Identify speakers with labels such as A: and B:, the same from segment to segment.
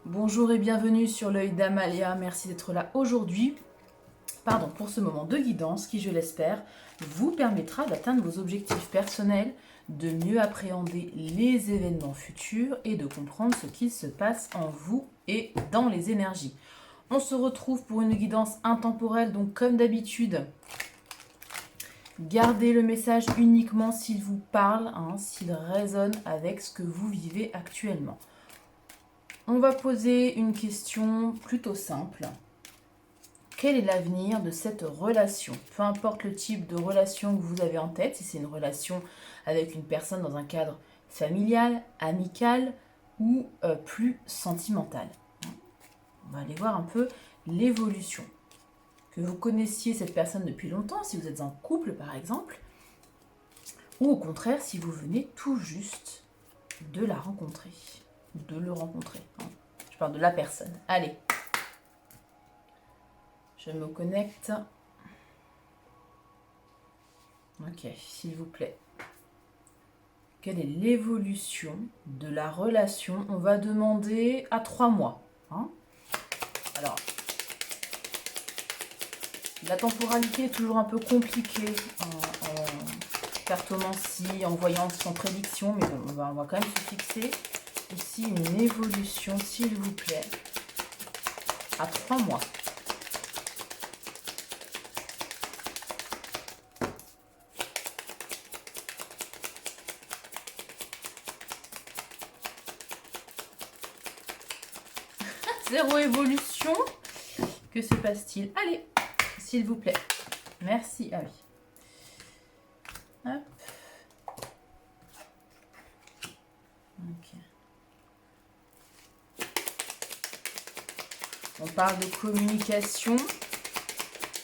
A: Bonjour et bienvenue sur l'œil d'Amalia, merci d'être là aujourd'hui. Pour ce moment de guidance qui, je l'espère, vous permettra d'atteindre vos objectifs personnels, de mieux appréhender les événements futurs et de comprendre ce qui se passe en vous et dans les énergies. On se retrouve pour une guidance intemporelle, donc comme d'habitude, gardez le message uniquement s'il vous parle, s'il résonne avec ce que vous vivez actuellement. On va poser une question plutôt simple. Quel est l'avenir de cette relation? Peu importe le type de relation que vous avez en tête, si c'est une relation avec une personne dans un cadre familial, amical ou plus sentimental. On va aller voir un peu l'évolution. Que vous connaissiez cette personne depuis longtemps, si vous êtes en couple par exemple, ou au contraire si vous venez tout juste de la rencontrer, de le rencontrer. Je parle de la personne. Allez, je me connecte. Ok, s'il vous plaît. Quelle est l'évolution de la relation? On va demander à 3 mois. Alors, la temporalité est toujours un peu compliquée en cartomancie, en voyance, en prédiction, mais bon, on va quand même se fixer ici une évolution, s'il vous plaît, à 3 mois. Zéro évolution. Que se passe-t-il? Allez, s'il vous plaît. Merci. Ah oui. Hop. Ok. On parle de communication.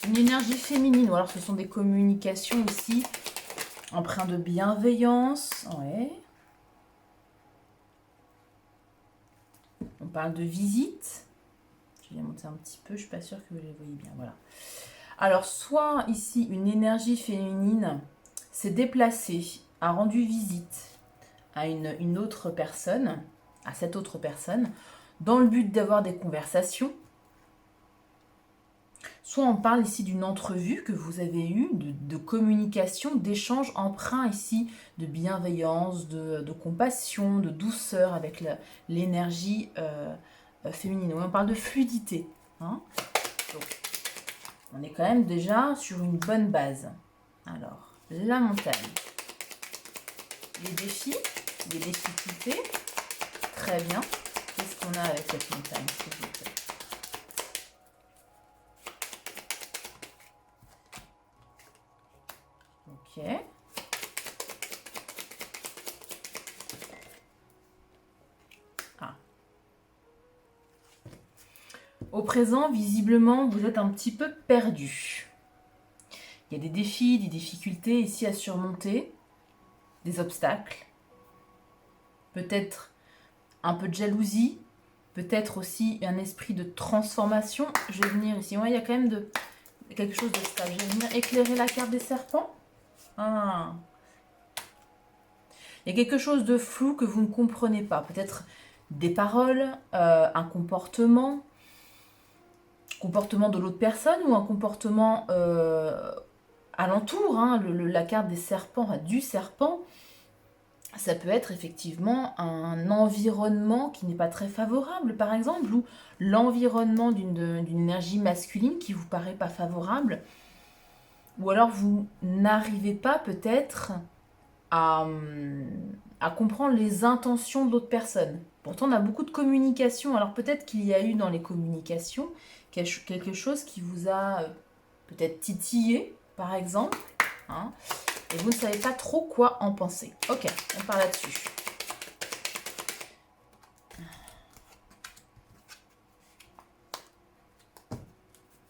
A: Une énergie féminine. Ou alors ce sont des communications ici empreintes de bienveillance. Ouais. On parle de visite. Je vais monter un petit peu, je ne suis pas sûre que vous les voyez bien. Voilà. Alors, soit ici, une énergie féminine s'est déplacée, a rendu visite à une autre personne, à cette autre personne, dans le but d'avoir des conversations. Soit on parle ici d'une entrevue que vous avez eue, de communication, d'échange empreint ici de bienveillance, de compassion, de douceur avec l'énergie féminine. Oui, on parle de fluidité. Donc, on est quand même déjà sur une bonne base. Alors, la montagne. Les défis, les difficultés. Très bien. Qu'est-ce qu'on a avec cette montagne, s'il vous plaît? Ok. Au présent, visiblement, vous êtes un petit peu perdu. Il y a des défis, des difficultés ici à surmonter, des obstacles. Peut-être un peu de jalousie, peut-être aussi un esprit de transformation. Je vais venir ici. Ouais, il y a quand même quelque chose de stable. Je vais venir éclairer la carte des serpents. Il y a quelque chose de flou que vous ne comprenez pas. Peut-être des paroles, un comportement de l'autre personne ou un comportement alentour. La carte des serpents, du serpent, ça peut être effectivement un environnement qui n'est pas très favorable, par exemple, ou l'environnement d'une énergie masculine qui vous paraît pas favorable, ou alors vous n'arrivez pas peut-être à comprendre les intentions de l'autre personne. Pourtant, on a beaucoup de communication, alors peut-être qu'il y a eu dans les communications quelque chose qui vous a peut-être titillé, par exemple, et vous ne savez pas trop quoi en penser. Ok, on part là-dessus.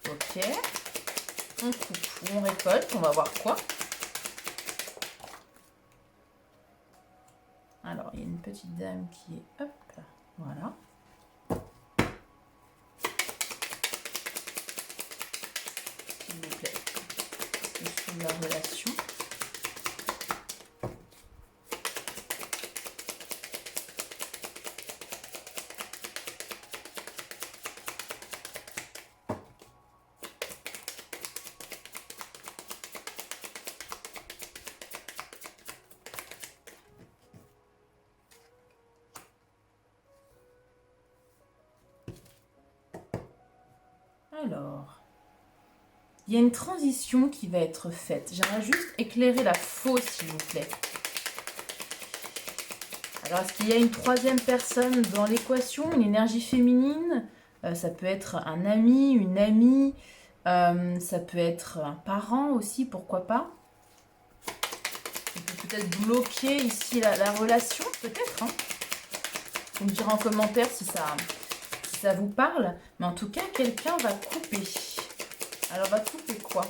A: Ok, on coupe ou on récolte, on va voir quoi. Alors, il y a une petite dame qui est, hop, voilà. S'il vous plaît, sur la relation. Alors, il y a une transition qui va être faite. J'aimerais juste éclairer la fausse, s'il vous plaît. Alors, est-ce qu'il y a une troisième personne dans l'équation, une énergie féminine? Ça peut être un ami, une amie, ça peut être un parent aussi, pourquoi pas? On peut peut-être bloquer ici la relation, peut-être. Hein. Vous me direz en commentaire si ça vous parle. Mais en tout cas, quelqu'un va couper. Alors, va couper quoi?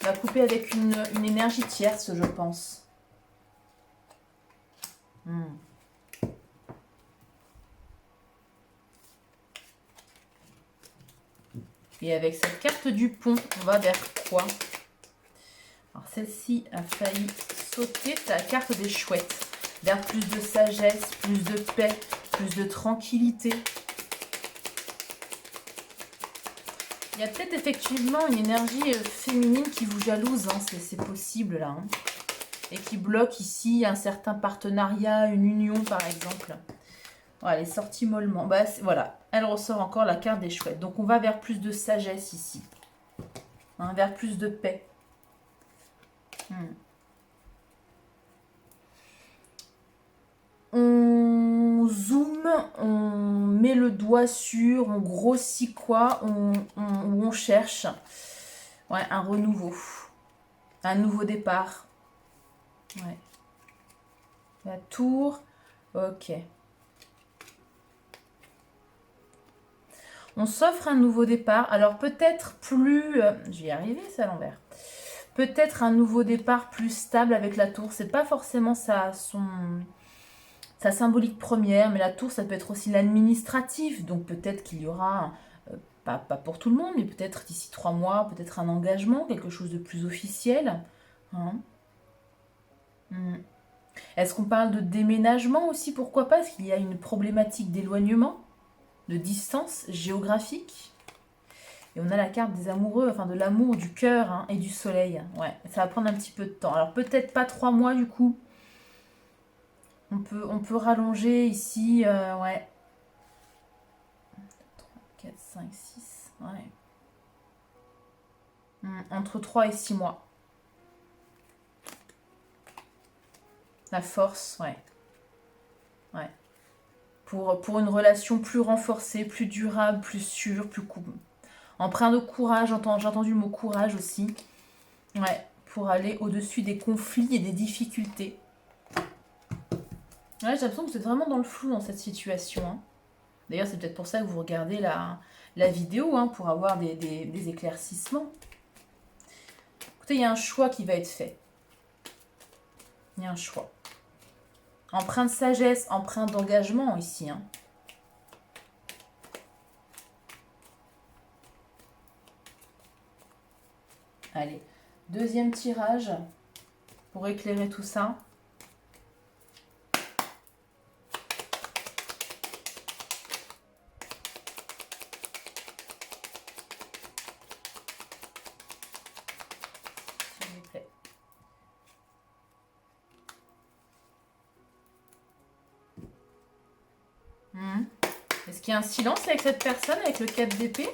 A: Va couper avec une énergie tierce, je pense. Et avec cette carte du pont, on va vers quoi? Alors, celle-ci a failli sauter. C'est la carte des chouettes. Vers plus de sagesse, plus de paix, plus de tranquillité. Il y a peut-être effectivement une énergie féminine qui vous jalouse, hein, c'est possible là. Hein, et qui bloque ici un certain partenariat, une union par exemple. Voilà, elle est sortie mollement. Bah, voilà, elle ressort encore la carte des chouettes. Donc on va vers plus de sagesse ici. Hein, vers plus de paix. On zoome, on met le doigt sur, on grossit quoi, on cherche ouais, un renouveau, un nouveau départ. Ouais. La tour, ok. On s'offre un nouveau départ. Alors peut-être plus... je vais y arriver, c'est à l'envers. Peut-être un nouveau départ plus stable avec la tour. C'est pas forcément sa symbolique première, mais la tour, ça peut être aussi l'administratif. Donc peut-être qu'il y aura, pas pour tout le monde, mais peut-être d'ici 3 mois, peut-être un engagement, quelque chose de plus officiel. Hein. Est-ce qu'on parle de déménagement aussi? Pourquoi pas? Est-ce qu'il y a une problématique d'éloignement, de distance géographique? Et on a la carte des amoureux, enfin de l'amour, du cœur hein, et du soleil. Ouais, ça va prendre un petit peu de temps. Alors peut-être pas 3 mois du coup. On peut rallonger ici, ouais. 3, 4, 5, 6, ouais. Entre 3 et 6 mois. La force, ouais. Ouais. Pour une relation plus renforcée, plus durable, plus sûre, plus empreint de courage, j'ai entendu le mot courage aussi. Ouais, pour aller au-dessus des conflits et des difficultés. Ouais, j'ai l'impression que vous êtes vraiment dans le flou dans cette situation. Hein. D'ailleurs, c'est peut-être pour ça que vous regardez la vidéo, hein, pour avoir des éclaircissements. Écoutez, il y a un choix qui va être fait. Il y a un choix. Empreint de sagesse, empreint d'engagement ici. Hein. Allez, deuxième tirage pour éclairer tout ça. S'il vous plaît. Est-ce qu'il y a un silence avec cette personne, avec le 4 d'épée?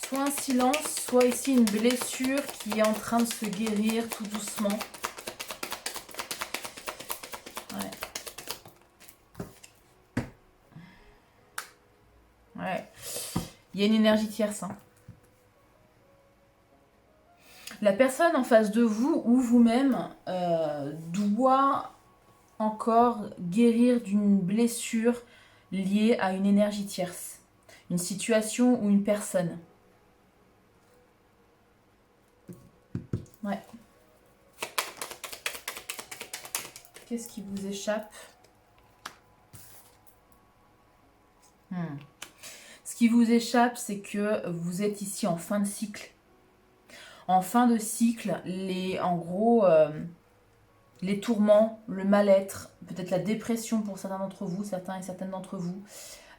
A: Soit un silence, soit ici une blessure qui est en train de se guérir tout doucement. Ouais. Il y a une énergie tierce. Hein. La personne en face de vous ou vous-même doit encore guérir d'une blessure liée à une énergie tierce. Une situation ou une personne. Ouais. Qu'est-ce qui vous échappe? Ce qui vous échappe, c'est que vous êtes ici en fin de cycle. En fin de cycle, en gros, les tourments, le mal-être, peut-être la dépression pour certains d'entre vous, certains et certaines d'entre vous,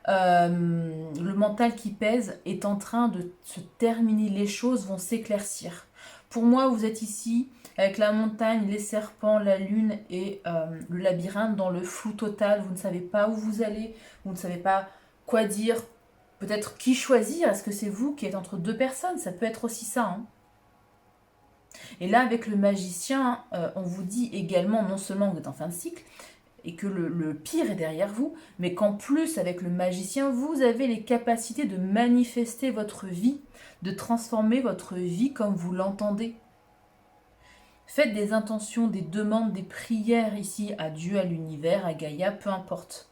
A: le mental qui pèse est en train de se terminer. Les choses vont s'éclaircir. Pour moi, vous êtes ici avec la montagne, les serpents, la lune et le labyrinthe dans le flou total. Vous ne savez pas où vous allez, vous ne savez pas quoi dire. Peut-être qui choisir? Est-ce que c'est vous qui êtes entre deux personnes? Ça peut être aussi ça. Hein. Et là, avec le magicien, on vous dit également, non seulement que vous êtes en fin de cycle, et que le pire est derrière vous, mais qu'en plus, avec le magicien, vous avez les capacités de manifester votre vie, de transformer votre vie comme vous l'entendez. Faites des intentions, des demandes, des prières ici à Dieu, à l'univers, à Gaïa, peu importe.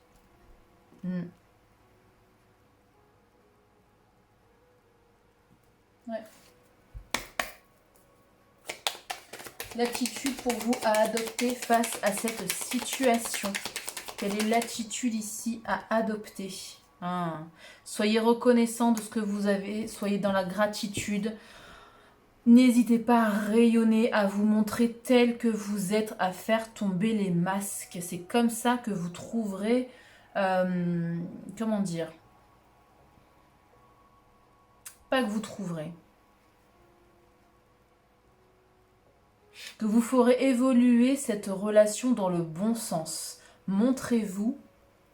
A: Ouais. L'attitude pour vous à adopter face à cette situation. Quelle est l'attitude ici à adopter? Soyez reconnaissant de ce que vous avez, soyez dans la gratitude. N'hésitez pas à rayonner, à vous montrer tel que vous êtes, à faire tomber les masques. C'est comme ça que vous trouverez, comment dire, pas que vous trouverez, que vous ferez évoluer cette relation dans le bon sens. Montrez-vous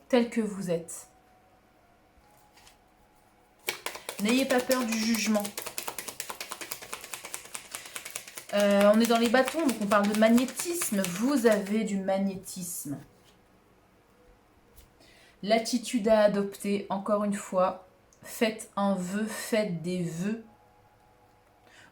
A: tel que vous êtes. N'ayez pas peur du jugement. On est dans les bâtons, donc on parle de magnétisme. Vous avez du magnétisme. L'attitude à adopter, encore une fois, faites un vœu, faites des vœux.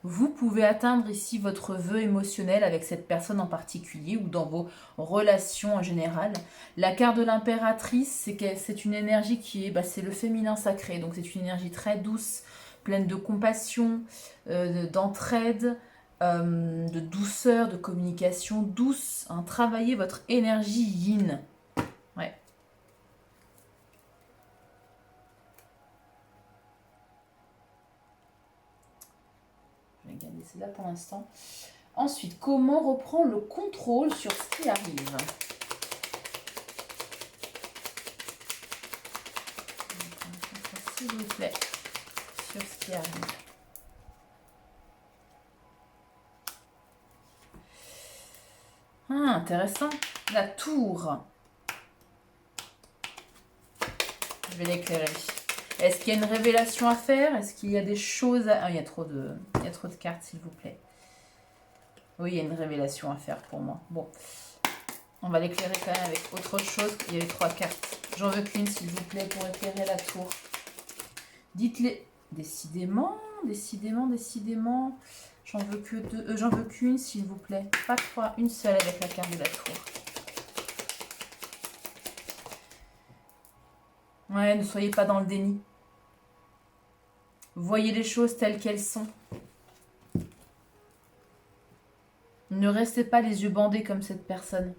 A: Vous pouvez atteindre ici votre vœu émotionnel avec cette personne en particulier ou dans vos relations en général. La carte de l'impératrice, c'est une énergie qui est, c'est le féminin sacré. Donc c'est une énergie très douce, pleine de compassion, d'entraide, de douceur, de communication douce. Hein. Travaillez votre énergie yin. Ouais. Je vais garder celle-là pour l'instant. Ensuite, comment reprendre le contrôle sur ce qui arrive? S'il vous plaît, sur ce qui arrive. Intéressant. La tour. Je vais l'éclairer. Est-ce qu'il y a une révélation à faire? Est-ce qu'il y a des choses à... il y a trop de cartes, s'il vous plaît. Oui, il y a une révélation à faire pour moi. Bon, on va l'éclairer quand même avec autre chose. Il y avait 3 cartes. J'en veux qu'une, s'il vous plaît, pour éclairer la tour. Dites-les. Décidément. J'en veux que 2. J'en veux qu'une, s'il vous plaît. Pas 3, une seule avec la carte de la tour. Ouais, ne soyez pas dans le déni. Voyez les choses telles qu'elles sont. Ne restez pas les yeux bandés comme cette personne.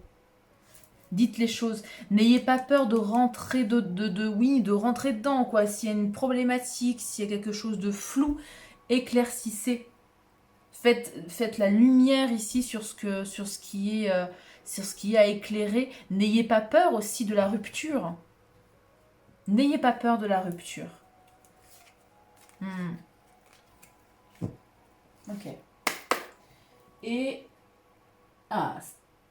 A: Dites les choses. N'ayez pas peur de rentrer de rentrer dedans, quoi. S'il y a une problématique, s'il y a quelque chose de flou, éclaircissez. Faites la lumière ici sur ce qui est à éclairer. N'ayez pas peur aussi de la rupture. N'ayez pas peur de la rupture. Ok. Et...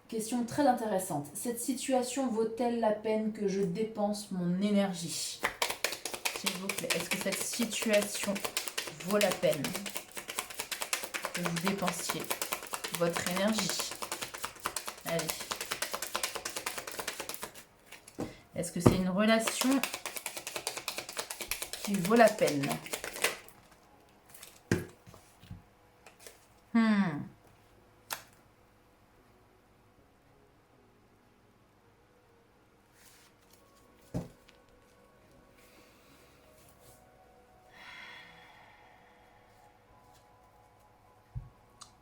A: question très intéressante. Cette situation vaut-elle la peine que je dépense mon énergie? S'il vous plaît, est-ce que cette situation vaut la peine que vous dépensiez votre énergie? Allez. Est-ce que c'est une relation qui vaut la peine?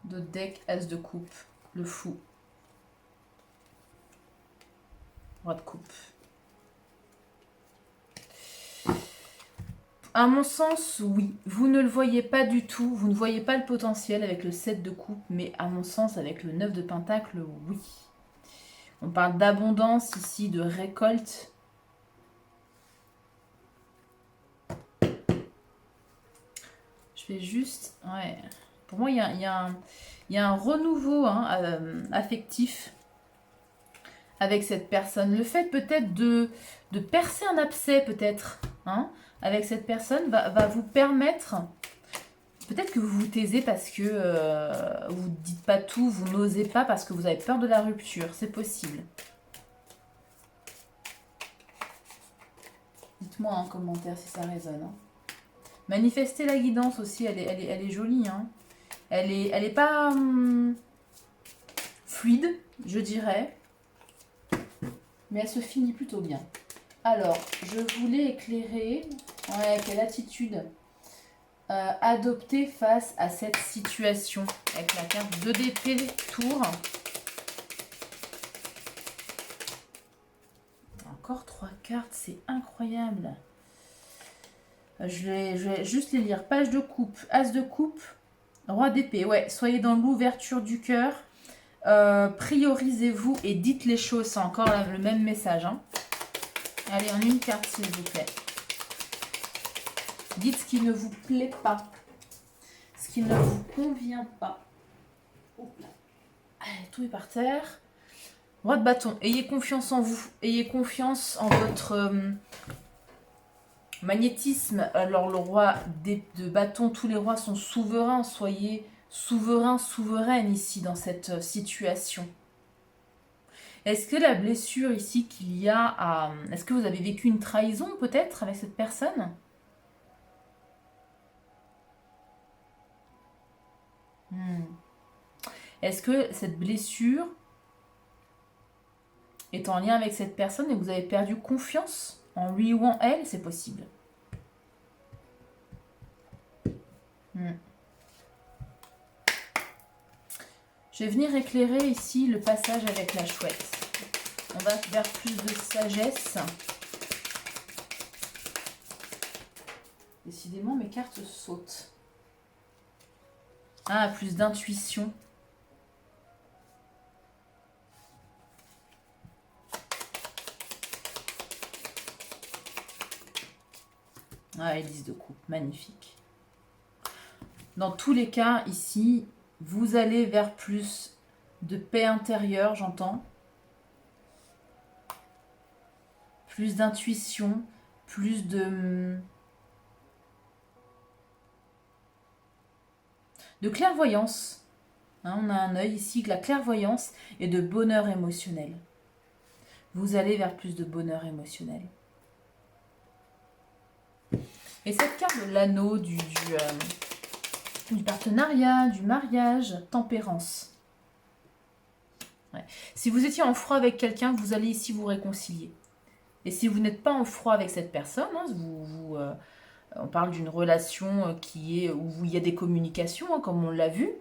A: De deck, as de coupe, le fou. Roi de coupe. À mon sens, oui. Vous ne le voyez pas du tout. Vous ne voyez pas le potentiel avec le 7 de coupe. Mais à mon sens, avec le 9 de pentacle, oui. On parle d'abondance ici, de récolte. Je fais juste... Ouais. Pour moi, il y a un renouveau affectif avec cette personne. Le fait peut-être de percer un abcès, peut-être, avec cette personne va vous permettre... Peut-être que vous vous taisez parce que vous ne dites pas tout, vous n'osez pas parce que vous avez peur de la rupture. C'est possible. Dites-moi en commentaire si ça résonne. Hein. Manifestez la guidance aussi, elle est jolie. Hein. Elle est pas fluide, je dirais. Mais elle se finit plutôt bien. Alors, je voulais éclairer quelle attitude adopter face à cette situation. Avec la carte 2 d'épée tour. Encore 3 cartes, c'est incroyable. Je vais juste les lire. Page de coupe, as de coupe, roi d'épée. Ouais, soyez dans l'ouverture du cœur. Priorisez-vous et dites les choses. C'est encore le même message. Hein. Allez, en une carte, s'il vous plaît. Dites ce qui ne vous plaît pas. Ce qui ne vous convient pas. Allez, tout est par terre. Roi de bâton. Ayez confiance en vous. Ayez confiance en votre magnétisme. Alors, le roi de bâton, tous les rois sont souverains. Soyez souverain, souveraine ici dans cette situation. Est-ce que la blessure ici qu'il y a à... Est-ce que vous avez vécu une trahison peut-être avec cette personne ? Est-ce que cette blessure est en lien avec cette personne et vous avez perdu confiance en lui ou en elle? C'est possible. Je vais venir éclairer ici le passage avec la chouette. On va vers plus de sagesse. Décidément, mes cartes sautent. Ah, plus d'intuition. Ah, Élise de coupe, magnifique. Dans tous les cas, ici, vous allez vers plus de paix intérieure, j'entends. Plus d'intuition, plus de clairvoyance. Hein, on a un œil ici, de la clairvoyance et de bonheur émotionnel. Vous allez vers plus de bonheur émotionnel. Et cette carte de l'anneau, du partenariat, du mariage, tempérance. Ouais. Si vous étiez en froid avec quelqu'un, vous allez ici vous réconcilier. Et si vous n'êtes pas en froid avec cette personne, hein, on parle d'une relation où il y a des communications, hein, comme on l'a vu.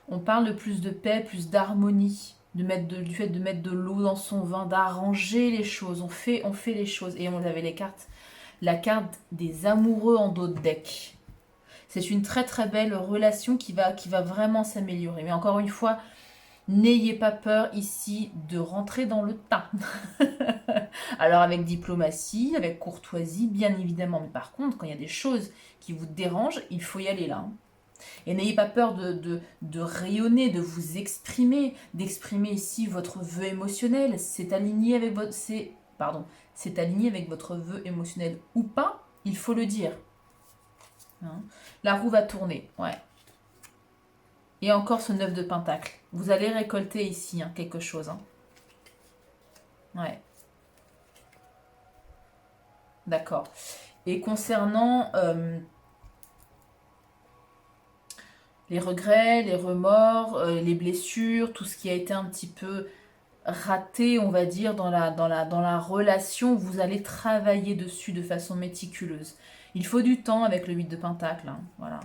A: On parle de plus de paix, plus d'harmonie, du fait de mettre de l'eau dans son vin, d'arranger les choses. On fait les choses. Et on avait les cartes. La carte des amoureux en dos de deck. C'est une très très belle relation qui va vraiment s'améliorer. Mais encore une fois, n'ayez pas peur ici de rentrer dans le tas. Alors avec diplomatie, avec courtoisie, bien évidemment. Mais par contre, quand il y a des choses qui vous dérangent, il faut y aller là. Hein. Et n'ayez pas peur de rayonner, de vous exprimer, d'exprimer ici votre vœu émotionnel. C'est aligné avec c'est aligné avec votre vœu émotionnel ou pas, il faut le dire. Hein. La roue va tourner, ouais. Et encore ce 9 de pentacle. Vous allez récolter ici quelque chose. Hein. Ouais. D'accord. Et concernant les regrets, les remords, les blessures, tout ce qui a été un petit peu raté, on va dire, dans la relation, vous allez travailler dessus de façon méticuleuse. Il faut du temps avec le 8 de pentacle. Hein, voilà.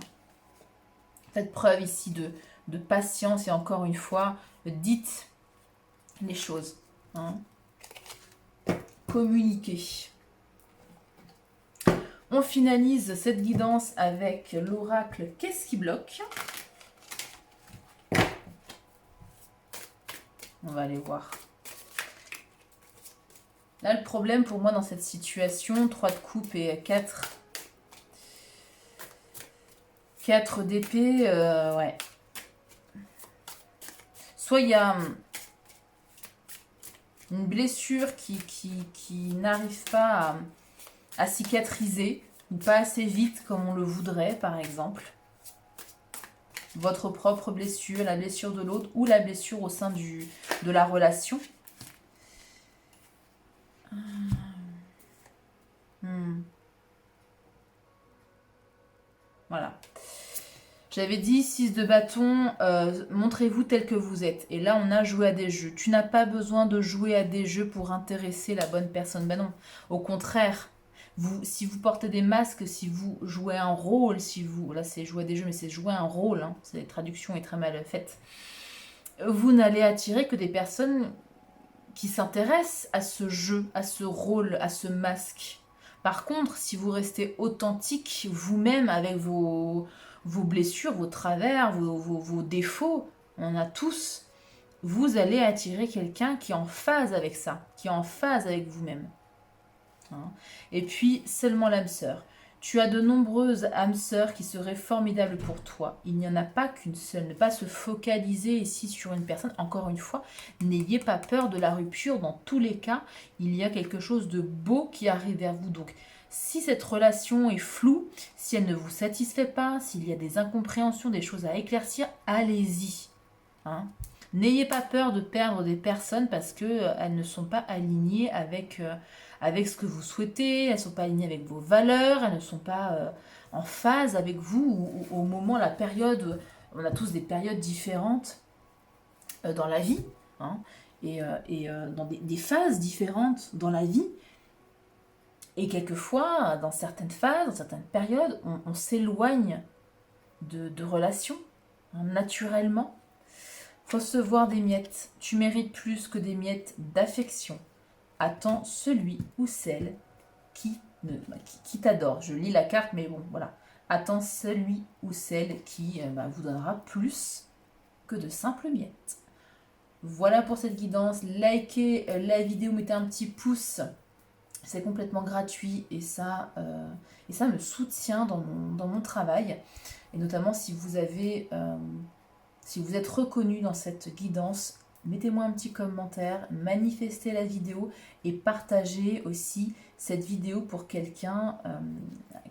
A: Faites preuve ici de patience et encore une fois, dites les choses. Hein. Communiquez. On finalise cette guidance avec l'oracle « Qu'est-ce qui bloque ?» On va aller voir. Là, le problème pour moi dans cette situation, 3 de coupe et 4 d'épée, ouais. Soit il y a une blessure qui n'arrive pas à cicatriser, ou pas assez vite comme on le voudrait, par exemple. Votre propre blessure, la blessure de l'autre ou la blessure au sein de la relation. Voilà. J'avais dit 6 de bâton, montrez-vous tel que vous êtes. Et là, on a joué à des jeux. Tu n'as pas besoin de jouer à des jeux pour intéresser la bonne personne. Ben non, au contraire. Si vous portez des masques, si vous jouez un rôle, là c'est jouer à des jeux, mais c'est jouer un rôle, hein, la traduction est très mal faite, vous n'allez attirer que des personnes qui s'intéressent à ce jeu, à ce rôle, à ce masque. Par contre, si vous restez authentique vous-même avec vos blessures, vos travers, vos défauts, on en a tous, vous allez attirer quelqu'un qui est en phase avec ça, qui est en phase avec vous-même. Hein. Et puis, seulement l'âme sœur. Tu as de nombreuses âmes sœurs qui seraient formidables pour toi. Il n'y en a pas qu'une seule. Ne pas se focaliser ici sur une personne. Encore une fois, n'ayez pas peur de la rupture. Dans tous les cas, il y a quelque chose de beau qui arrive vers vous. Donc, si cette relation est floue, si elle ne vous satisfait pas, s'il y a des incompréhensions, des choses à éclaircir, allez-y. Hein. N'ayez pas peur de perdre des personnes parce qu'elles ne sont pas alignées avec ce que vous souhaitez, elles ne sont pas alignées avec vos valeurs, elles ne sont pas en phase avec vous au moment, la période, on a tous des périodes différentes dans la vie, hein, et dans des phases différentes dans la vie. Et quelquefois, dans certaines phases, dans certaines périodes, on s'éloigne de relations, hein, naturellement. Recevoir des miettes. Tu mérites plus que des miettes d'affection. Attends celui ou celle qui t'adore. Je lis la carte, mais bon, voilà. Attends celui ou celle qui vous donnera plus que de simples miettes. Voilà pour cette guidance. Likez la vidéo, mettez un petit pouce. C'est complètement gratuit et ça me soutient dans mon travail. Et notamment si vous avez... si vous êtes reconnu dans cette guidance, mettez-moi un petit commentaire, manifestez la vidéo et partagez aussi cette vidéo pour quelqu'un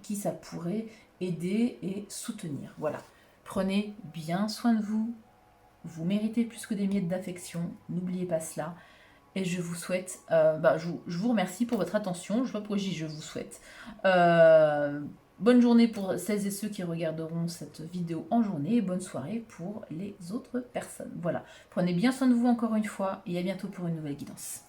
A: qui ça pourrait aider et soutenir. Voilà. Prenez bien soin de vous. Vous méritez plus que des miettes d'affection. N'oubliez pas cela. Et je vous souhaite, je vous remercie pour votre attention. Je ne sais pas pourquoi je vous souhaite. Bonne journée pour celles et ceux qui regarderont cette vidéo en journée et bonne soirée pour les autres personnes. Voilà, prenez bien soin de vous encore une fois et à bientôt pour une nouvelle guidance.